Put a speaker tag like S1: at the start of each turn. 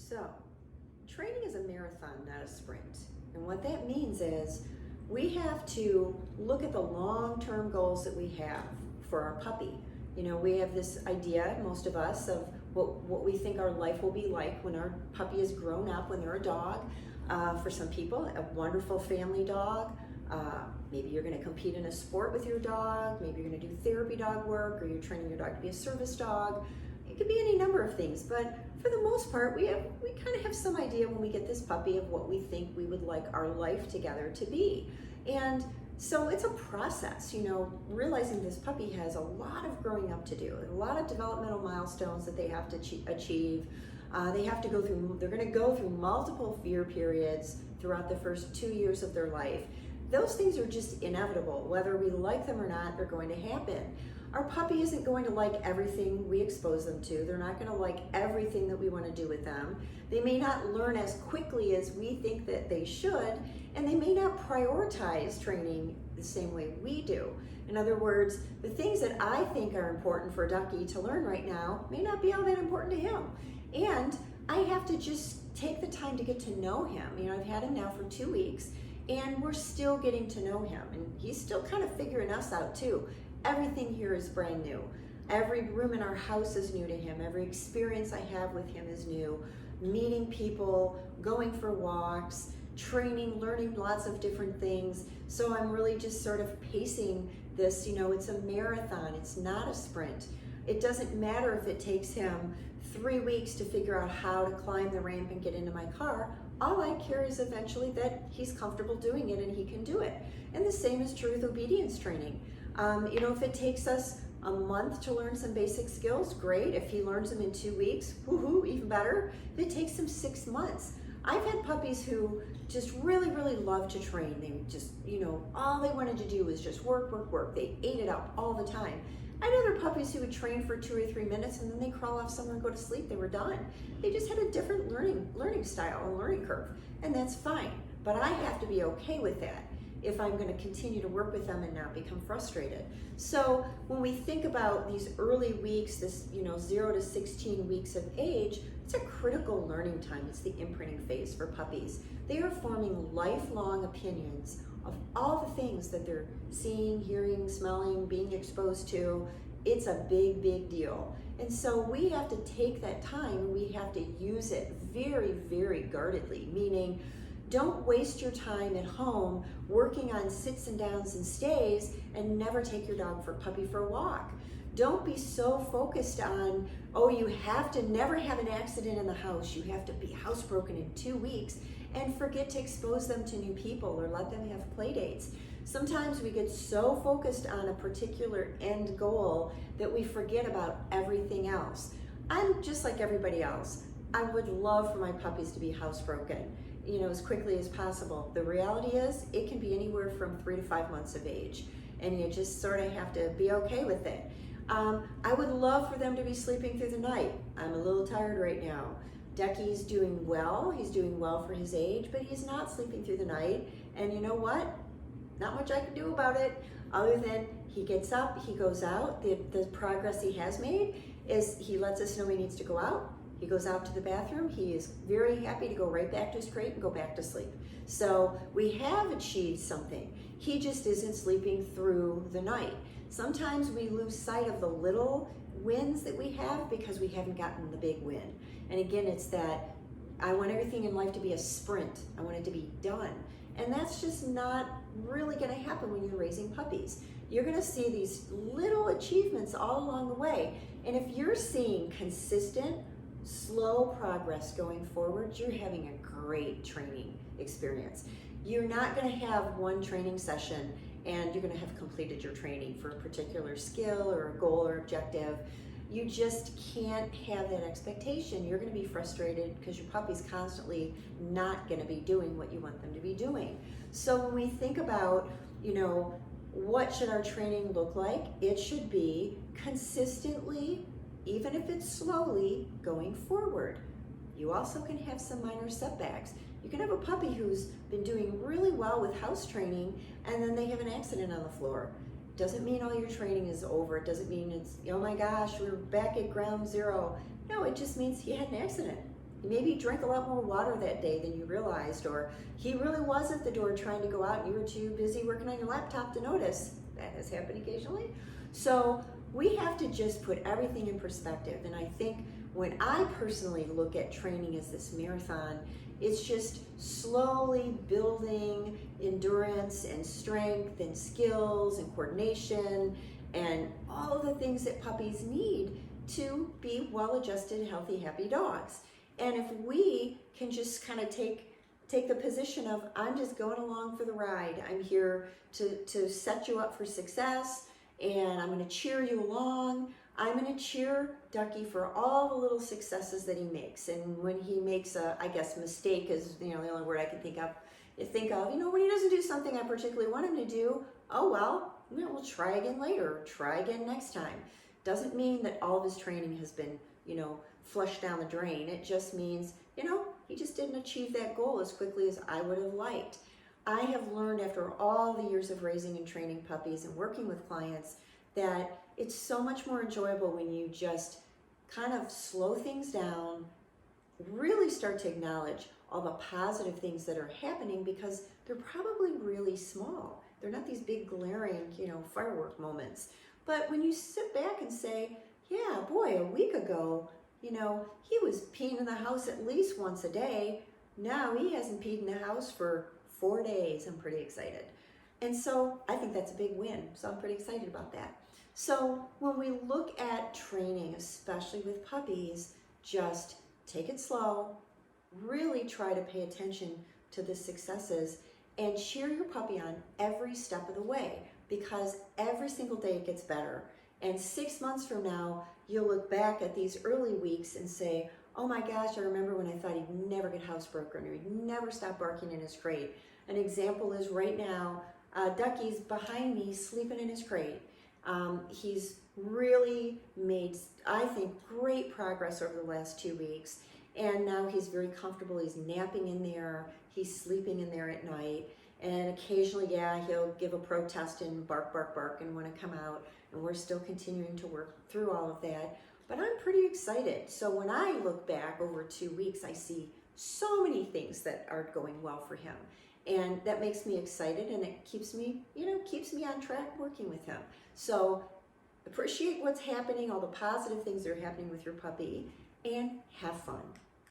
S1: So, training is a marathon, not a sprint. And what that means is we have to look at the long-term goals that we have for our puppy. You know, we have this idea, most of us, of what we think our life will be like when our puppy is grown up, when they're a dog. For some people, a wonderful family dog. Maybe you're going to compete in a sport with your dog. Maybe you're going to do therapy dog work, or you're training your dog to be a service dog. It could be any number of things, but for the most part, we kind of have some idea when we get this puppy of what we think we would like our life together to be. And so it's a process, you know, realizing this puppy has a lot of growing up to do, a lot of developmental milestones that they have to achieve. They have to go through, they're going to go through multiple fear periods throughout the first 2 years of their life. Those things are just inevitable. Whether we like them or not, they're going to happen. Our puppy isn't going to like everything we expose them to. They're not going to like everything that we want to do with them. They may not learn as quickly as we think that they should, and they may not prioritize training the same way we do. In other words, the things that I think are important for Ducky to learn right now may not be all that important to him. And I have to just take the time to get to know him. You know, I've had him now for 2 weeks, and we're still getting to know him, and he's still kind of figuring us out too. Everything here is brand new. Every room in our house is new to him. Every experience I have with him is new. Meeting people, going for walks, training, learning lots of different things. So I'm really just sort of pacing this. You know, it's a marathon, it's not a sprint. It doesn't matter if it takes him 3 weeks to figure out how to climb the ramp and get into my car. All I care is eventually that he's comfortable doing it and he can do it. And the same is true with obedience training. You know, if it takes us a month to learn some basic skills, great. If he learns them in 2 weeks, woohoo, even better. If it takes him 6 months. I've had puppies who just really, really love to train. They just, you know, all they wanted to do was just work, work, work. They ate it up all the time. I had other puppies who would train for 2 or 3 minutes and then they crawl off somewhere and go to sleep. They were done. They just had a different learning style, a learning curve, and that's fine. But I have to be okay with that if I'm going to continue to work with them and not become frustrated. So when we think about these early weeks, this, you know, 0 to 16 weeks of age, it's a critical learning time. It's the imprinting phase for puppies. They are forming lifelong opinions of all the things that they're seeing, hearing, smelling, being exposed to. It's a big, big deal. And so we have to take that time and we have to use it very, very guardedly, meaning don't waste your time at home working on sits and downs and stays and never take your puppy for a walk. Don't be so focused on, oh, you have to never have an accident in the house. You have to be housebroken in 2 weeks, and forget to expose them to new people or let them have play dates. Sometimes we get so focused on a particular end goal that we forget about everything else. I'm just like everybody else. I would love for my puppies to be housebroken, you know, as quickly as possible. The reality is it can be anywhere from 3 to 5 months of age, and you just sort of have to be okay with it. I would love for them to be sleeping through the night. I'm a little tired right now. Ducky's doing well. He's doing well for his age, but he's not sleeping through the night. And you know what? Not much I can do about it other than he gets up, he goes out. The progress he has made is he lets us know he needs to go out. He goes out to the bathroom. He is very happy to go right back to his crate and go back to sleep. So we have achieved something. He just isn't sleeping through the night. Sometimes we lose sight of the little wins that we have because we haven't gotten the big win. And again, it's that I want everything in life to be a sprint. I want it to be done. And that's just not really going to happen when you're raising puppies. You're going to see these little achievements all along the way. And if you're seeing consistent, slow progress going forward, you're having a great training experience. You're not going to have one training session and you're going to have completed your training for a particular skill or a goal or objective. You just can't have that expectation. You're going to be frustrated because your puppy's constantly not going to be doing what you want them to be doing. So when we think about, you know, what should our training look like? It should be consistently, even if it's slowly, going forward. You also can have some minor setbacks. You can have a puppy who's been doing really well with house training and then they have an accident on the floor. Doesn't mean all your training is over. It doesn't mean it's, oh my gosh, we're back at ground zero. No, it just means he had an accident. maybe drank a lot more water that day than you realized, or he really was at the door trying to go out and you were too busy working on your laptop to notice. That has happened occasionally. So we have to just put everything in perspective. And I think when I personally look at training as this marathon, it's just slowly building endurance and strength and skills and coordination and all of the things that puppies need to be well-adjusted, healthy, happy dogs. And if we can just kind of take the position of, I'm just going along for the ride. I'm here to set you up for success, and I'm going to cheer you along. I'm going to cheer Ducky for all the little successes that he makes. And when he makes a, I guess, mistake is, the only word I can think of, when he doesn't do something I particularly want him to do, oh well, we'll try again later, try again next time. Doesn't mean that all of his training has been, flushed down the drain. It just means, he just didn't achieve that goal as quickly as I would have liked. I have learned after all the years of raising and training puppies and working with clients that it's so much more enjoyable when you just kind of slow things down, really start to acknowledge all the positive things that are happening, because they're probably really small. They're not these big glaring, firework moments. But when you sit back and say, yeah, boy, a week ago, he was peeing in the house at least once a day. Now he hasn't peed in the house for 4 days. I'm pretty excited. And so I think that's a big win. So I'm pretty excited about that. So when we look at training, especially with puppies, just take it slow, really try to pay attention to the successes, and cheer your puppy on every step of the way, because every single day it gets better. And 6 months from now, you'll look back at these early weeks and say, oh my gosh, I remember when I thought he'd never get housebroken or he'd never stop barking in his crate. An example is right now, Ducky's behind me sleeping in his crate. He's really made, I think, great progress over the last 2 weeks. And now he's very comfortable. He's napping in there. He's sleeping in there at night. And occasionally, he'll give a protest and bark, bark, bark and want to come out. And we're still continuing to work through all of that. But I'm pretty excited. So when I look back over 2 weeks, I see so many things that are going well for him. And that makes me excited, and it keeps me, keeps me on track working with him. So appreciate what's happening, all the positive things that are happening with your puppy, and have fun.